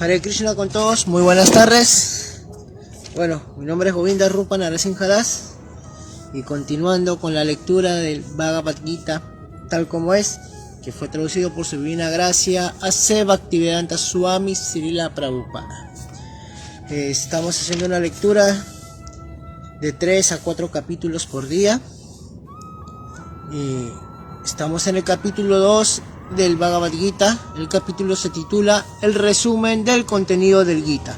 Hare Krishna con todos, muy buenas tardes. Bueno, mi nombre es Govinda Rupa Narasimha Das y continuando con la lectura del Bhagavad Gita, tal como es, que fue traducido por su divina gracia a Bhaktivedanta Swami Srila Prabhupada. Estamos haciendo una lectura de 3 a 4 capítulos por día. Estamos en el capítulo 2 del Bhagavad Gita. El capítulo se titula El resumen del contenido del Gita.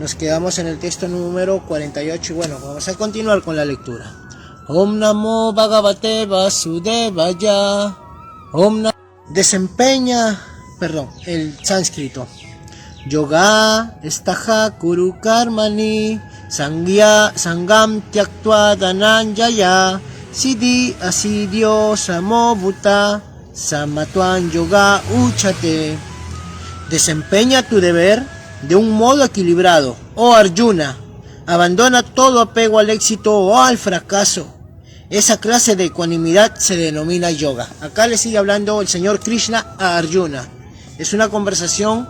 Nos quedamos en el texto número 48 y bueno, vamos a continuar con la lectura. Om Namo Bhagavate Vasudevaya. Desempeña, el sánscrito. Yoga estaja kuru karmani sangam tyaktva dhananjaya siddhi asiddhyo samobhuta samatvan yoga uchate. Desempeña tu deber de un modo equilibrado, oh Arjuna. Abandona todo apego al éxito o al fracaso. Esa clase de ecuanimidad se denomina yoga. Acá le sigue hablando el señor Krishna a Arjuna. Es una conversación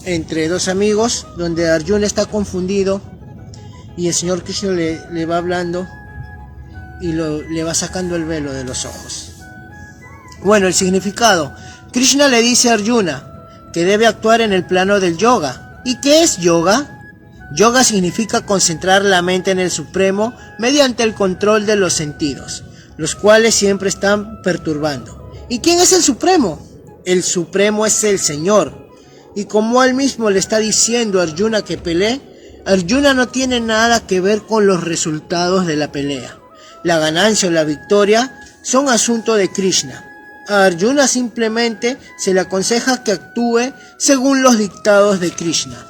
entre dos amigos donde Arjuna está confundido y el señor Krishna le va hablando y le va sacando el velo de los ojos. Bueno, el significado. Krishna le dice a Arjuna que debe actuar en el plano del yoga. ¿Y qué es yoga? Yoga significa concentrar la mente en el Supremo mediante el control de los sentidos, los cuales siempre están perturbando. ¿Y quién es el Supremo? El Supremo es el Señor. Y como él mismo le está diciendo a Arjuna que pelee, Arjuna no tiene nada que ver con los resultados de la pelea. La ganancia o la victoria son asunto de Krishna. A Arjuna simplemente se le aconseja que actúe según los dictados de Krishna.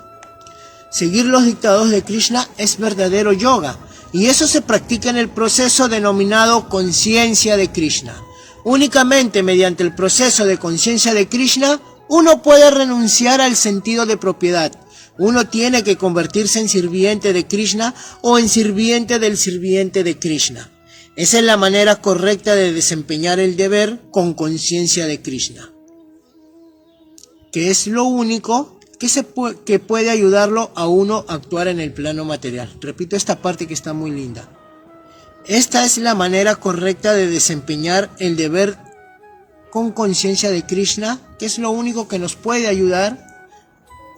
Seguir los dictados de Krishna es verdadero yoga, y eso se practica en el proceso denominado conciencia de Krishna. Únicamente mediante el proceso de conciencia de Krishna, uno puede renunciar al sentido de propiedad. Uno tiene que convertirse en sirviente de Krishna o en sirviente del sirviente de Krishna. Esa es la manera correcta de desempeñar el deber con conciencia de Krishna, que es lo único que puede ayudarlo a uno a actuar en el plano material. Repito esta parte que está muy linda. Esta es la manera correcta de desempeñar el deber con conciencia de Krishna, que es lo único que nos puede ayudar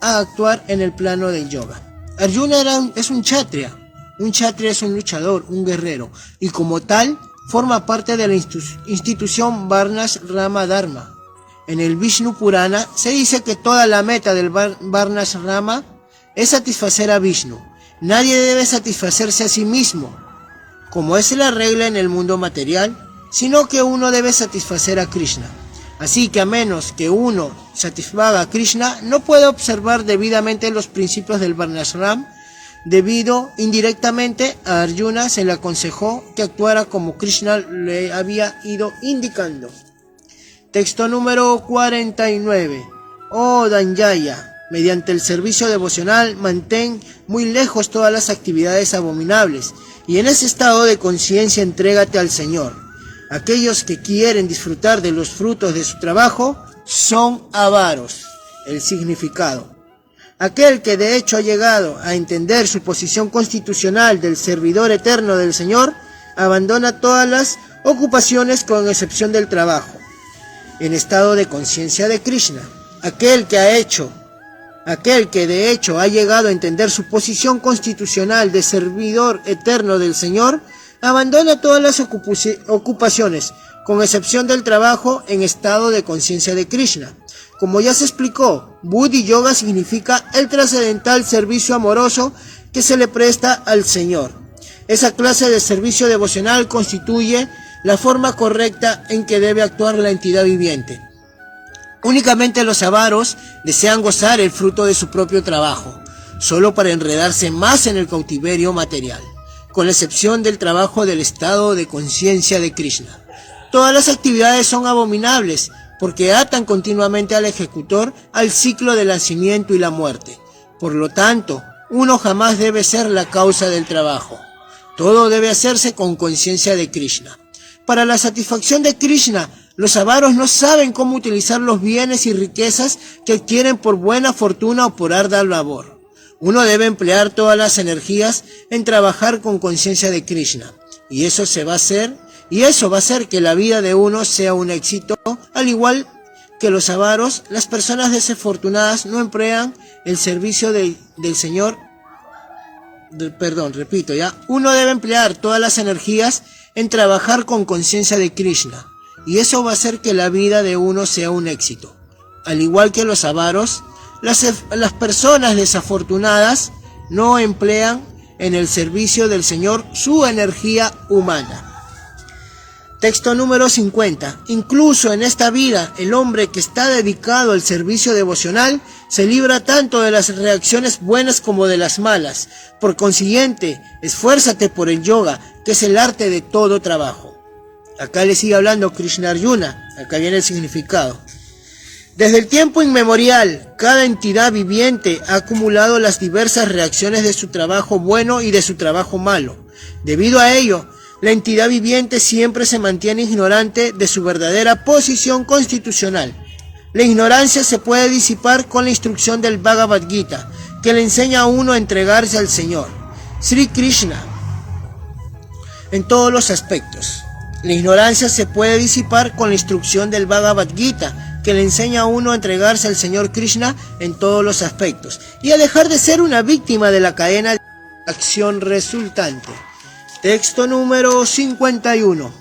a actuar en el plano del yoga. Arjuna es un kshatriya. Un kshatriya es un luchador, un guerrero, y como tal forma parte de la institución Varnashrama Dharma. En el Vishnu Purana se dice que toda la meta del Varnashrama es satisfacer a Vishnu. Nadie debe satisfacerse a sí mismo, como es la regla en el mundo material, sino que uno debe satisfacer a Krishna. Así que a menos que uno satisfaga a Krishna, no puede observar debidamente los principios del Varnashrama. Debido indirectamente a Arjuna se le aconsejó que actuara como Krishna le había ido indicando. Texto número 49. Oh Dhananjaya, mediante el servicio devocional mantén muy lejos todas las actividades abominables y en ese estado de conciencia entrégate al Señor. Aquellos que quieren disfrutar de los frutos de su trabajo son avaros. El significado. Aquel que de hecho ha llegado a entender su posición constitucional del servidor eterno del Señor, abandona todas las ocupaciones con excepción del trabajo, en estado de conciencia de Krishna. Aquel que de hecho ha llegado a entender su posición constitucional de servidor eterno del Señor, abandona todas las ocupaciones, con excepción del trabajo, en estado de conciencia de Krishna. Como ya se explicó, Buddhi Yoga significa el trascendental servicio amoroso que se le presta al Señor. Esa clase de servicio devocional constituye la forma correcta en que debe actuar la entidad viviente. Únicamente los avaros desean gozar el fruto de su propio trabajo, solo para enredarse más en el cautiverio material, con excepción del trabajo del estado de conciencia de Krishna. Todas las actividades son abominables, porque atan continuamente al ejecutor al ciclo del nacimiento y la muerte. Por lo tanto, uno jamás debe ser la causa del trabajo. Todo debe hacerse con conciencia de Krishna. Para la satisfacción de Krishna, Los avaros no saben cómo utilizar los bienes y riquezas que adquieren por buena fortuna o por ardua labor. Uno debe emplear todas las energías en trabajar con conciencia de Krishna. Y eso va a hacer que la vida de uno sea un éxito. Al igual que los avaros, las personas desafortunadas no emplean el servicio del Señor. Uno debe emplear todas las energías en trabajar con conciencia de Krishna. Y eso va a hacer que la vida de uno sea un éxito. Al igual que los avaros, las personas desafortunadas no emplean en el servicio del Señor su energía humana. Texto número 50. Incluso en esta vida, el hombre que está dedicado al servicio devocional se libra tanto de las reacciones buenas como de las malas. Por consiguiente, esfuérzate por el yoga, que es el arte de todo trabajo. Acá le sigue hablando Krishna Arjuna. Acá viene el significado. Desde el tiempo inmemorial, cada entidad viviente ha acumulado las diversas reacciones de su trabajo bueno y de su trabajo malo. Debido a ello, la entidad viviente siempre se mantiene ignorante de su verdadera posición constitucional. La ignorancia se puede disipar con la instrucción del Bhagavad Gita, que le enseña a uno a entregarse al Señor, Sri Krishna, en todos los aspectos. La ignorancia se puede disipar con la instrucción del Bhagavad Gita, que le enseña a uno a entregarse al Señor Krishna en todos los aspectos, y a dejar de ser una víctima de la cadena de acción resultante. Texto número 51.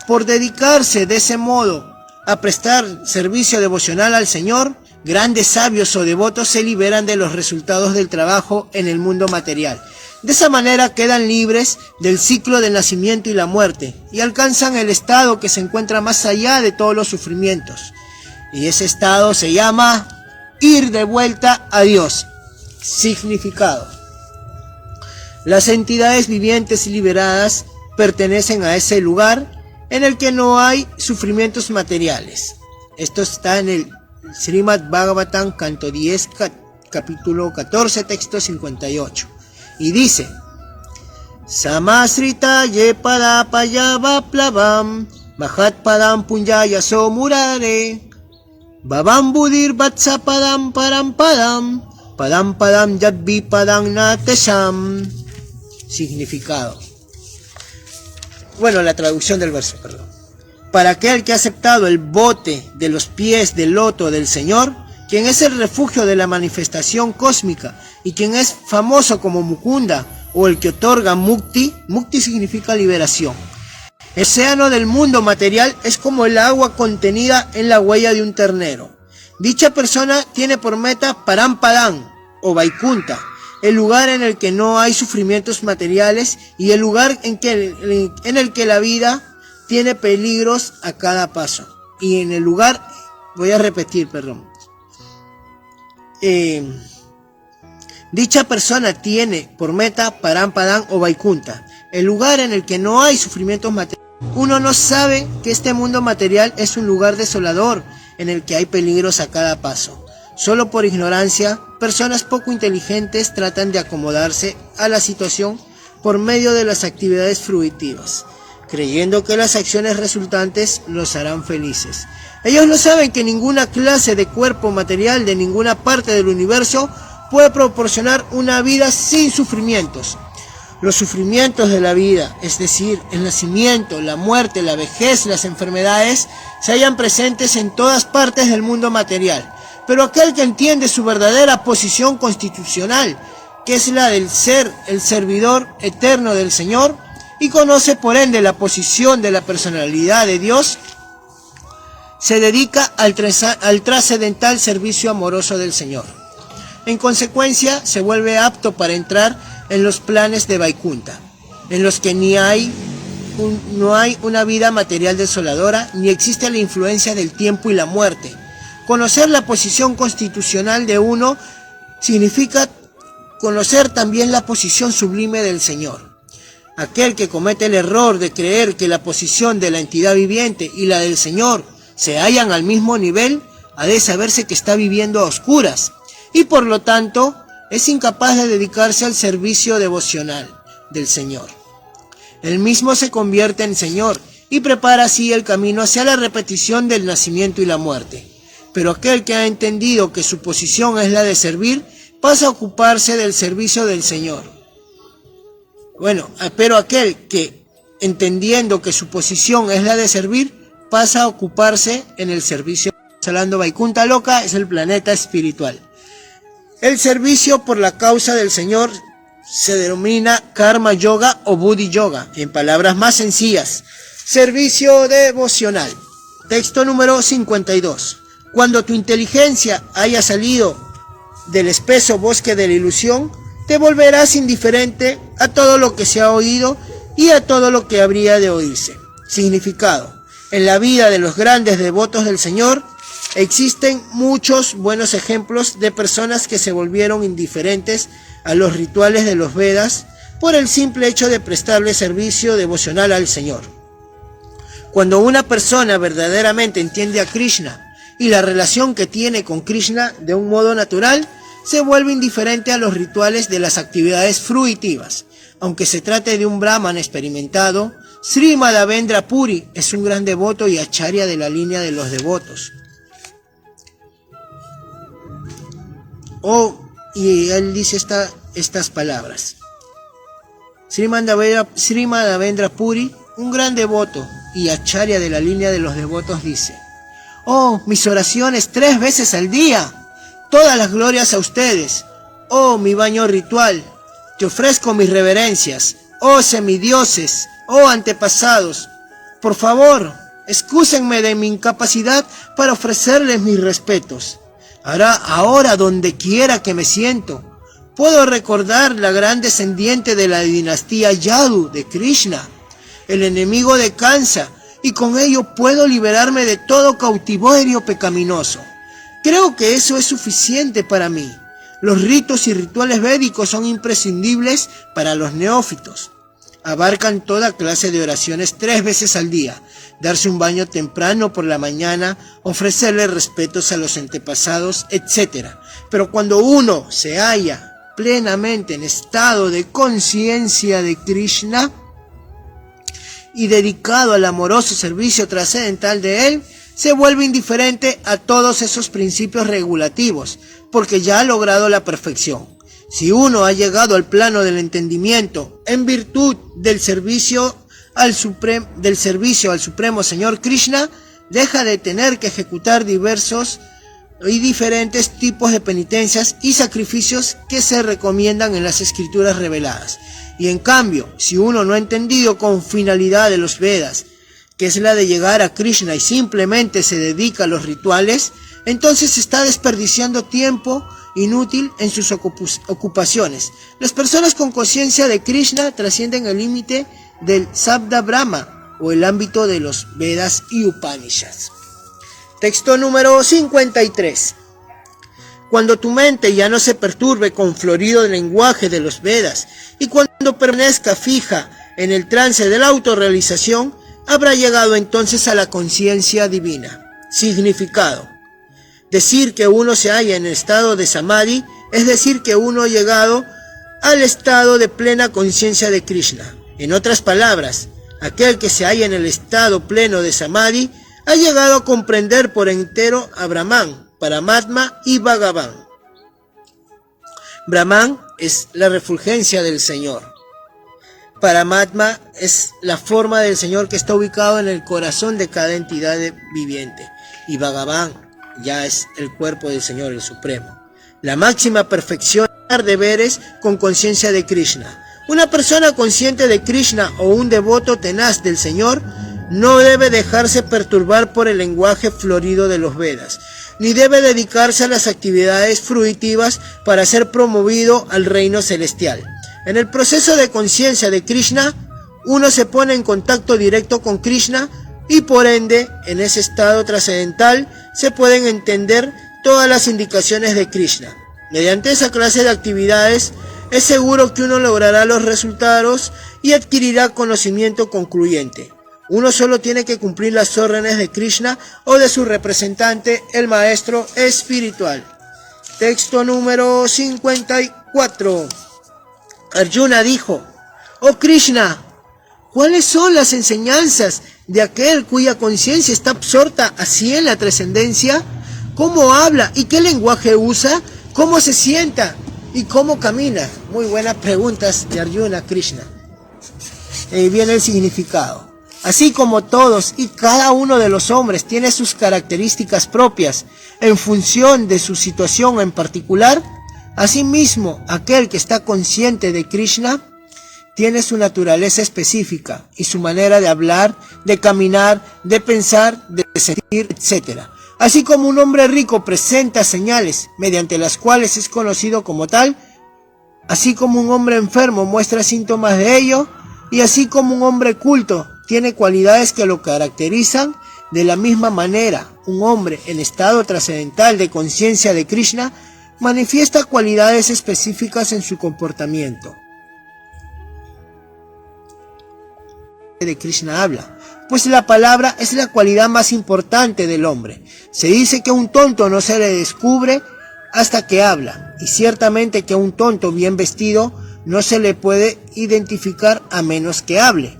Por dedicarse de ese modo a prestar servicio devocional al Señor, grandes sabios o devotos se liberan de los resultados del trabajo en el mundo material. De esa manera quedan libres del ciclo del nacimiento y la muerte, y alcanzan el estado que se encuentra más allá de todos los sufrimientos. Y ese estado se llama ir de vuelta a Dios. Significado. Las entidades vivientes y liberadas pertenecen a ese lugar en el que no hay sufrimientos materiales. Esto está en el Srimad Bhagavatam, canto 10, capítulo 14, texto 58. Y dice: Samasrita ye padapaya vaplavam mahat padam punyaya somurare babam budir vatsa padam param padam padam padam yadvi padam natesham. Significado. Bueno, la traducción del verso, perdón. Para aquel que ha aceptado el bote de los pies del loto del Señor, quien es el refugio de la manifestación cósmica y quien es famoso como Mukunda, o el que otorga Mukti. Mukti significa liberación. El océano del mundo material es como el agua contenida en la huella de un ternero. Dicha persona tiene por meta Parampadam o Vaikunta, el lugar en el que no hay sufrimientos materiales y el lugar en el que la vida tiene peligros a cada paso. Y en el lugar, dicha persona tiene por meta Parampadam o Vaikunta, el lugar en el que no hay sufrimientos materiales. Uno no sabe que este mundo material es un lugar desolador en el que hay peligros a cada paso. Solo por ignorancia, personas poco inteligentes tratan de acomodarse a la situación por medio de las actividades fruitivas, creyendo que las acciones resultantes los harán felices. Ellos no saben que ninguna clase de cuerpo material de ninguna parte del universo puede proporcionar una vida sin sufrimientos. Los sufrimientos de la vida, es decir, el nacimiento, la muerte, la vejez, las enfermedades, se hallan presentes en todas partes del mundo material. Pero aquel que entiende su verdadera posición constitucional, que es la del ser el servidor eterno del Señor, y conoce por ende la posición de la personalidad de Dios, se dedica al trascendental servicio amoroso del Señor. En consecuencia, se vuelve apto para entrar en los planes de Vaikunta, en los que no hay una vida material desoladora, ni existe la influencia del tiempo y la muerte. Conocer la posición constitucional de uno significa conocer también la posición sublime del Señor. Aquel que comete el error de creer que la posición de la entidad viviente y la del Señor se hallan al mismo nivel, ha de saberse que está viviendo a oscuras, y por lo tanto es incapaz de dedicarse al servicio devocional del Señor. Él mismo se convierte en Señor y prepara así el camino hacia la repetición del nacimiento y la muerte. Pero aquel que ha entendido que su posición es la de servir, pasa a ocuparse del servicio del Señor. Pero aquel que, entendiendo que su posición es la de servir, pasa a ocuparse en el servicio. Hablando Vaikunta Loka es el planeta espiritual. El servicio por la causa del Señor se denomina Karma Yoga o Buddhi Yoga, en palabras más sencillas, servicio devocional. Texto número 52. Cuando tu inteligencia haya salido del espeso bosque de la ilusión, te volverás indiferente a todo lo que se ha oído y a todo lo que habría de oírse. Significado. En la vida de los grandes devotos del Señor existen muchos buenos ejemplos de personas que se volvieron indiferentes a los rituales de los Vedas por el simple hecho de prestarle servicio devocional al Señor. Cuando una persona verdaderamente entiende a Krishna y la relación que tiene con Krishna de un modo natural, se vuelve indiferente a los rituales de las actividades fruitivas. Aunque se trate de un brahman experimentado, Sri Madhavendra Puri es un gran devoto y acharya de la línea de los devotos. Y él dice estas palabras. Sri Madhavendra Puri, un gran devoto y acharya de la línea de los devotos, dice: oh, mis oraciones 3 veces al día, todas las glorias a ustedes. Oh, mi baño ritual, te ofrezco mis reverencias. Oh, semidioses, oh, antepasados, por favor, excúsenme de mi incapacidad para ofrecerles mis respetos. Ahora, donde quiera que me siento, puedo recordar la gran descendiente de la dinastía Yadu de Krishna, el enemigo de Kansa, y con ello puedo liberarme de todo cautiverio pecaminoso. Creo que eso es suficiente para mí. Los ritos y rituales védicos son imprescindibles para los neófitos. Abarcan toda clase de oraciones 3 veces al día, darse un baño temprano por la mañana, ofrecerle respetos a los antepasados, etc. Pero cuando uno se halla plenamente en estado de conciencia de Krishna y dedicado al amoroso servicio trascendental de él, se vuelve indiferente a todos esos principios regulativos, porque ya ha logrado la perfección. Si uno ha llegado al plano del entendimiento en virtud del servicio al Supremo Señor Krishna, deja de tener que ejecutar diversos y diferentes tipos de penitencias y sacrificios que se recomiendan en las escrituras reveladas. Y en cambio, si uno no ha entendido con finalidad de los Vedas, que es la de llegar a Krishna, y simplemente se dedica a los rituales, entonces está desperdiciando tiempo inútil en sus ocupaciones. Las personas con conciencia de Krishna trascienden el límite del Sabda Brahma o el ámbito de los Vedas y Upanishads. Texto número 53. Cuando tu mente ya no se perturbe con florido lenguaje de los Vedas y cuando permanezca fija en el trance de la autorrealización, habrá llegado entonces a la conciencia divina. Significado. Decir que uno se halla en el estado de Samadhi es decir que uno ha llegado al estado de plena conciencia de Krishna. En otras palabras, aquel que se halla en el estado pleno de Samadhi ha llegado a comprender por entero a Brahman, Paramatma y Bhagavan. Brahman es la refulgencia del Señor. Paramatma es la forma del Señor que está ubicado en el corazón de cada entidad viviente. Y Bhagavan ya es el cuerpo del Señor, el Supremo. La máxima perfección de deberes con conciencia de Krishna. Una persona consciente de Krishna o un devoto tenaz del Señor no debe dejarse perturbar por el lenguaje florido de los Vedas, ni debe dedicarse a las actividades fruitivas para ser promovido al reino celestial. En el proceso de conciencia de Krishna, uno se pone en contacto directo con Krishna y por ende, en ese estado trascendental, se pueden entender todas las indicaciones de Krishna. Mediante esa clase de actividades, es seguro que uno logrará los resultados y adquirirá conocimiento concluyente. Uno solo tiene que cumplir las órdenes de Krishna o de su representante, el maestro espiritual. Texto número 54. Arjuna dijo: oh Krishna, ¿Cuáles son las enseñanzas de aquel cuya conciencia está absorta así en la trascendencia? ¿Cómo habla y qué lenguaje usa? ¿Cómo se sienta y cómo camina? Muy buenas preguntas de Arjuna Krishna. Y viene el significado. Así como todos y cada uno de los hombres tiene sus características propias en función de su situación en particular, asimismo aquel que está consciente de Krishna tiene su naturaleza específica y su manera de hablar, de caminar, de pensar, de sentir, etc. Así como un hombre rico presenta señales mediante las cuales es conocido como tal, así como un hombre enfermo muestra síntomas de ello, y así como un hombre culto tiene cualidades que lo caracterizan, de la misma manera, un hombre en estado trascendental de conciencia de Krishna manifiesta cualidades específicas en su comportamiento. De Krishna habla, pues la palabra es la cualidad más importante del hombre. Se dice que un tonto no se le descubre hasta que habla, y ciertamente que a un tonto bien vestido no se le puede identificar a menos que hable,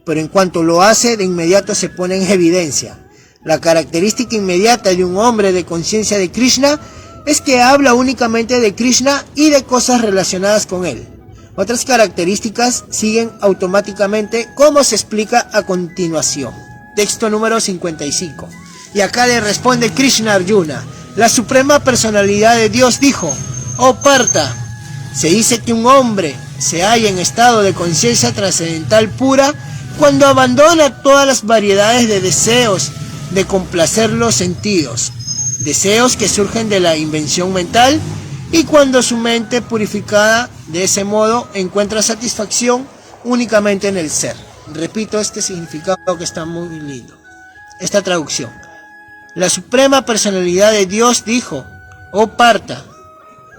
pero en cuanto lo hace, de inmediato se pone en evidencia. La característica inmediata de un hombre de conciencia de Krishna es que habla únicamente de Krishna y de cosas relacionadas con él. Otras características siguen automáticamente, como se explica a continuación. Texto número 55. Y acá le responde Krishna a Arjuna. La Suprema Personalidad de Dios dijo: oh Partha, se dice que un hombre se halla en estado de conciencia trascendental pura cuando abandona todas las variedades de deseos de complacer los sentidos, deseos que surgen de la invención mental, y cuando su mente purificada de ese modo encuentra satisfacción únicamente en el ser. Repito este significado que está muy lindo. Esta traducción. La Suprema Personalidad de Dios dijo: oh Partha,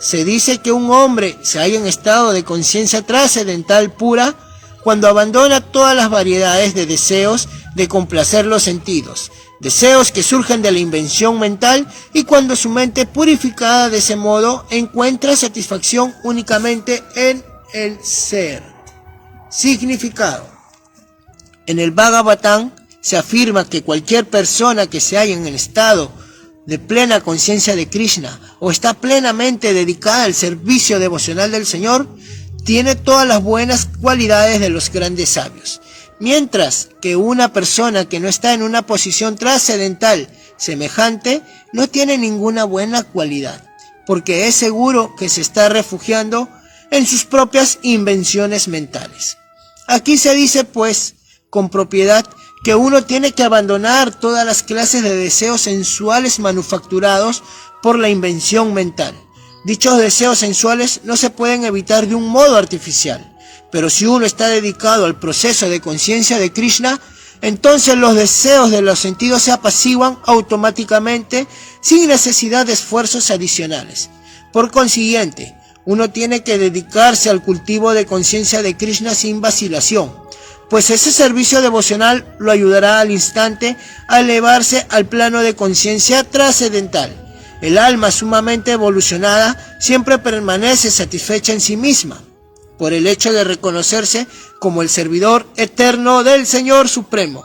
se dice que un hombre se halla en estado de conciencia trascendental pura cuando abandona todas las variedades de deseos de complacer los sentidos, deseos que surgen de la invención mental, y cuando su mente purificada de ese modo encuentra satisfacción únicamente en el ser. Significado. En el Bhagavatam se afirma que cualquier persona que se halla en el estado de plena conciencia de Krishna o está plenamente dedicada al servicio devocional del Señor, tiene todas las buenas cualidades de los grandes sabios. Mientras que una persona que no está en una posición trascendental semejante no tiene ninguna buena cualidad, porque es seguro que se está refugiando en sus propias invenciones mentales. Aquí se dice pues con propiedad que uno tiene que abandonar todas las clases de deseos sensuales manufacturados por la invención mental. Dichos deseos sensuales no se pueden evitar de un modo artificial, pero si uno está dedicado al proceso de conciencia de Krishna, entonces los deseos de los sentidos se apaciguan automáticamente sin necesidad de esfuerzos adicionales. Por consiguiente, uno tiene que dedicarse al cultivo de conciencia de Krishna sin vacilación, pues ese servicio devocional lo ayudará al instante a elevarse al plano de conciencia trascendental. El alma sumamente evolucionada siempre permanece satisfecha en sí misma, por el hecho de reconocerse como el servidor eterno del Señor Supremo.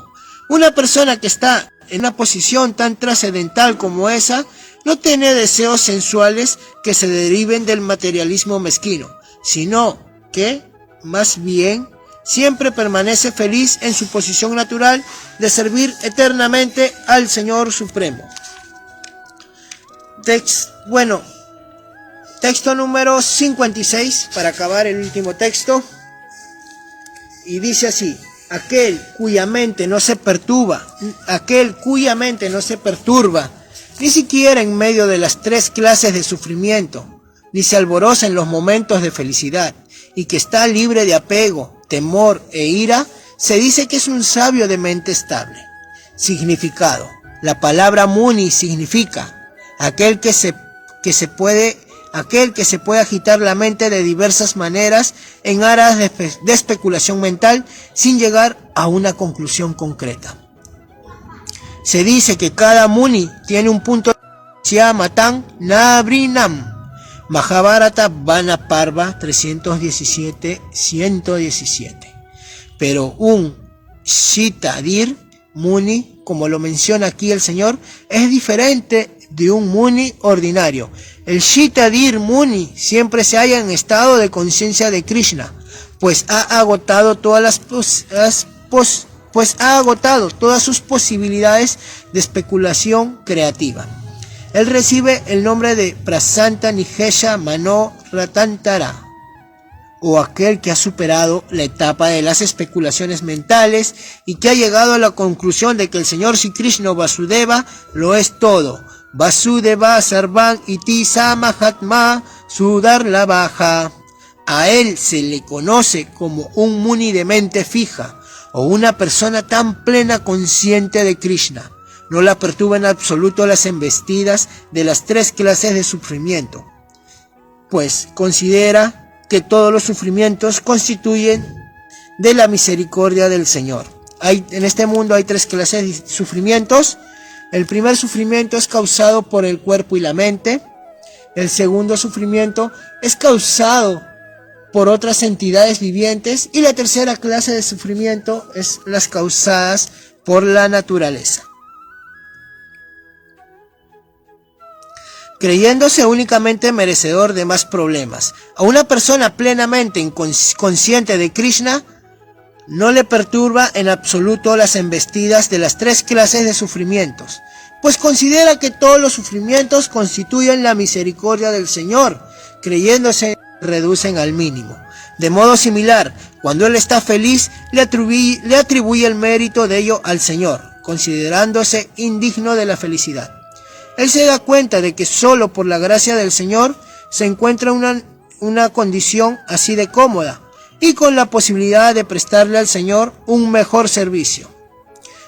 Una persona que está en una posición tan trascendental como esa, no tiene deseos sensuales que se deriven del materialismo mezquino, sino que, más bien, siempre permanece feliz en su posición natural de servir eternamente al Señor Supremo. Texto número 56, para acabar el último texto, y dice así: aquel cuya mente no se perturba, ni siquiera en medio de las tres clases de sufrimiento, ni se alboroza en los momentos de felicidad, y que está libre de apego, temor e ira, se dice que es un sabio de mente estable. Significado. La palabra muni significa aquel que se puede agitar la mente de diversas maneras en aras de especulación mental sin llegar a una conclusión concreta. Se dice que cada muni tiene un punto Siamatan Nabrinam. Mahabharata Vana Parva 317-117. Pero un Shitadir Muni, como lo menciona aquí el Señor, es diferente de un Muni ordinario. El Shitadir Muni siempre se halla en estado de conciencia de Krishna, pues ha agotado todas sus posibilidades de especulación creativa. Él recibe el nombre de Prasanta Nigesha Mano Ratantara, o aquel que ha superado la etapa de las especulaciones mentales y que ha llegado a la conclusión de que el Señor Sri Krishna Vasudeva lo es todo. Vasudeva Sarvan Iti Samahatma Sudar la Baja. A él se le conoce como un Muni de mente fija, o una persona tan plena consciente de Krishna. No la perturba en absoluto las embestidas de las 3 clases de sufrimiento, pues considera que todos los sufrimientos constituyen de la misericordia del Señor. En este mundo hay 3 clases de sufrimientos. El primer sufrimiento es causado por el cuerpo y la mente. El segundo sufrimiento es causado por otras entidades vivientes. Y la tercera clase de sufrimiento es las causadas por la naturaleza. Creyéndose únicamente merecedor de más problemas. A una persona plenamente consciente de Krishna no le perturba en absoluto las embestidas de las 3 clases de sufrimientos, pues considera que todos los sufrimientos constituyen la misericordia del Señor, creyéndose reducen al mínimo. De modo similar, cuando él está feliz, le atribuye el mérito de ello al Señor, considerándose indigno de la felicidad. Él se da cuenta de que solo por la gracia del Señor se encuentra una condición así de cómoda y con la posibilidad de prestarle al Señor un mejor servicio.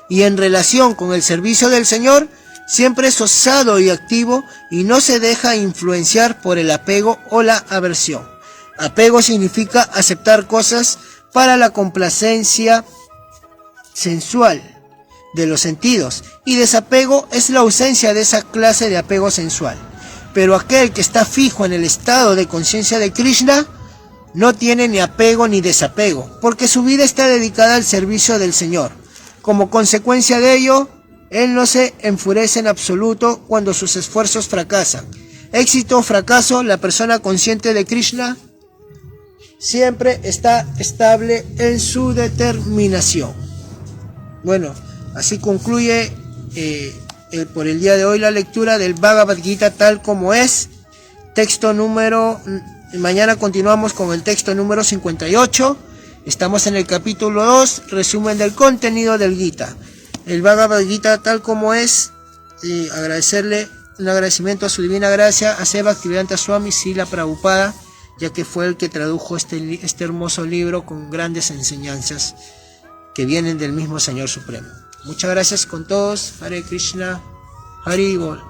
Y en relación con el servicio del Señor, siempre es osado y activo y no se deja influenciar por el apego o la aversión. Apego significa aceptar cosas para la complacencia sensual de los sentidos, y desapego es la ausencia de esa clase de apego sensual. Pero aquel que está fijo en el estado de conciencia de Krishna no tiene ni apego ni desapego, porque su vida está dedicada al servicio del Señor. Como consecuencia de ello, él no se enfurece en absoluto cuando sus esfuerzos fracasan. Éxito o fracaso, la persona consciente de Krishna siempre está estable en su determinación. Bueno, así concluye por el día de hoy la lectura del Bhagavad Gita tal como es. Mañana continuamos con el texto número 58. Estamos en el capítulo 2, resumen del contenido del Gita. El Bhagavad Gita tal como es, agradecerle un agradecimiento a su divina gracia, a Seva Bhaktivedanta Swami Srila Prabhupada, ya que fue el que tradujo este hermoso libro con grandes enseñanzas que vienen del mismo Señor Supremo. Muchas gracias con todos. Hare Krishna, Hari Bol.